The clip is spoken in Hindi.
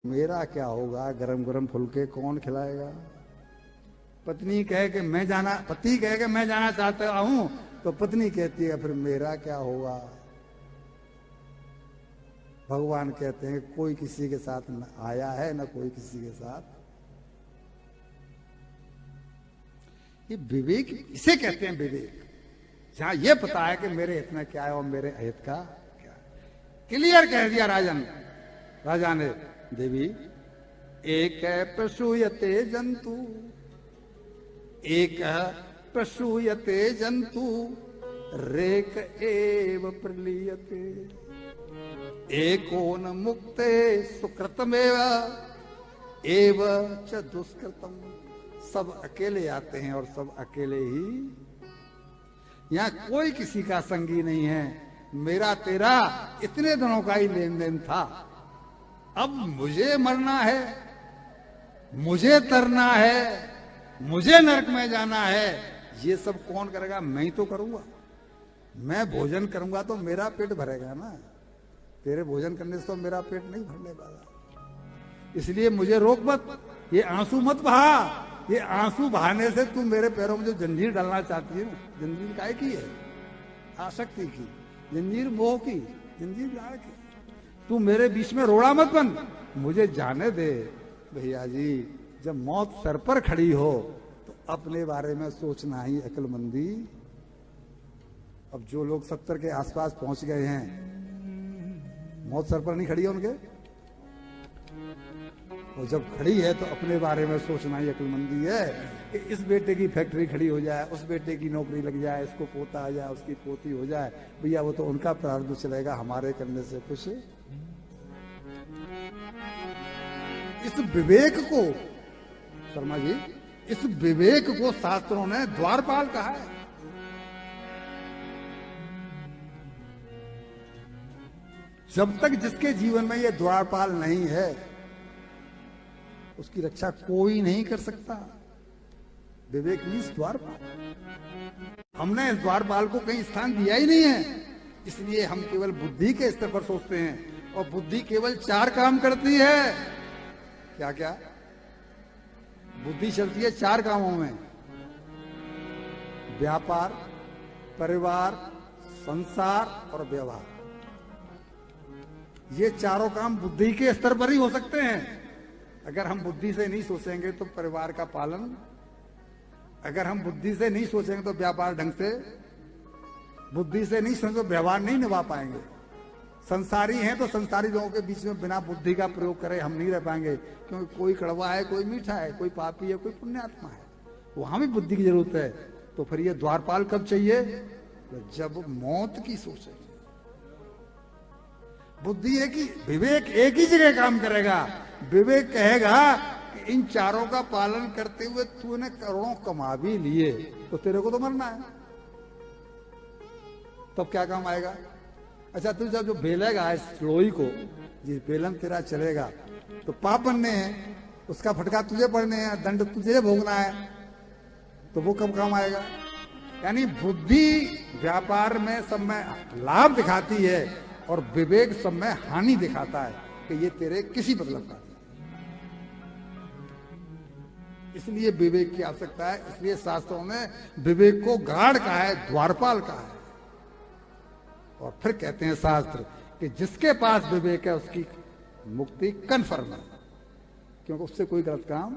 मेरा क्या होगा, गरम गरम फुलके कौन खिलाएगा। पत्नी कहे कि मैं जाना, पति कहे कि मैं जाना चाहता हूं, तो पत्नी कहती है फिर मेरा क्या होगा। भगवान कहते हैं कोई किसी के साथ न आया है न कोई किसी के साथ। ये विवेक, इसे कहते हैं विवेक, जहां ये पता है कि मेरे हित में क्या है और मेरे अहित का क्या है। क्लियर कह दिया राजा ने, देवी एक प्रसूयते जंतु, एक प्रसूयते जंतु रेक एव प्रलीयते, एको न मुक्ते सुकृतमेव एव च दुष्कृतम। सब अकेले आते हैं और सब अकेले ही, यहां कोई किसी का संगी नहीं है। मेरा तेरा इतने दिनों का ही लेन देन था, अब मुझे मरना है, मुझे तरना है, मुझे नरक में जाना है, ये सब कौन करेगा? मैं ही तो करूंगा। मैं भोजन करूंगा तो मेरा पेट भरेगा ना, तेरे भोजन करने से तो मेरा पेट नहीं भरने वाला। इसलिए मुझे रोक मत, ये आंसू मत बहा। ये आंसू बहाने से तू मेरे पैरों में जो जंजीर डालना चाहती है ना, जंजीर काहे की है? आसक्ति की जंजीर, मोह की जंजीर, लाड़ की। तू मेरे बीच में रोड़ा मत बन, मुझे जाने दे। भैया जी, जब मौत सर पर खड़ी हो तो अपने बारे में सोचना ही अक्लमंदी। अब जो लोग 70 के आसपास पहुंच गए हैं, मौत सर पर नहीं खड़ी है उनके, और जब खड़ी है तो अपने बारे में सोचना ही अक्लमंदी है कि इस बेटे की फैक्ट्री खड़ी हो जाए, उस बेटे की नौकरी लग जाए, इसको पोता आ जाए, उसकी पोती हो जाए। भैया वो तो उनका प्रारब्ध चलेगा, हमारे करने से कुछ। इस विवेक को, शर्मा जी, इस विवेक को शास्त्रों ने द्वारपाल कहा है। जब तक जिसके जीवन में यह द्वारपाल नहीं है, उसकी रक्षा कोई नहीं कर सकता। विवेक मीन्स द्वारपाल। हमने इस द्वारपाल को कहीं स्थान दिया ही नहीं है, इसलिए हम केवल बुद्धि के स्तर पर सोचते हैं, और बुद्धि केवल 4 काम करती है। क्या क्या? बुद्धि चलती है 4 कामों में: व्यापार, परिवार, संसार और व्यवहार। ये चारों काम बुद्धि के स्तर पर ही हो सकते हैं। अगर हम बुद्धि से नहीं सोचेंगे तो परिवार का पालन, अगर हम बुद्धि से नहीं सोचेंगे तो व्यापार ढंग से, बुद्धि से नहीं सोचेंगे तो व्यवहार नहीं निभा पाएंगे। संसारी हैं तो संसारी लोगों के बीच में बिना बुद्धि का प्रयोग करे हम नहीं रह पाएंगे, क्योंकि कोई कड़वा है, कोई मीठा है, कोई पापी है, कोई पुण्यात्मा है, वहां भी बुद्धि की जरूरत है। तो फिर ये द्वारपाल कब चाहिए? जब मौत की सोचे। बुद्धि है कि विवेक एक ही जगह काम करेगा। विवेक कहेगा कि इन चारों का पालन करते हुए तूने करोड़ों कमा भी लिए, तो तेरे को तो मरना है, तब क्या काम आएगा? अच्छा, तू जब जो बेलेगा इस लोई को, जिस बेलन तेरा चलेगा, तो पाप बनने हैं, उसका फटका तुझे पड़ने हैं, दंड तुझे भोगना है, तो वो कब काम आएगा? यानी बुद्धि व्यापार में सब में लाभ दिखाती है और विवेक सब में हानि दिखाता है कि ये तेरे किसी मतलब का। इसलिए विवेक की आवश्यकता है। इसलिए शास्त्रों ने विवेक को गाढ़ कहा है, द्वारपाल कहा है। और फिर कहते हैं शास्त्र कि जिसके पास विवेक है उसकी मुक्ति कन्फर्म है, क्योंकि उससे कोई गलत काम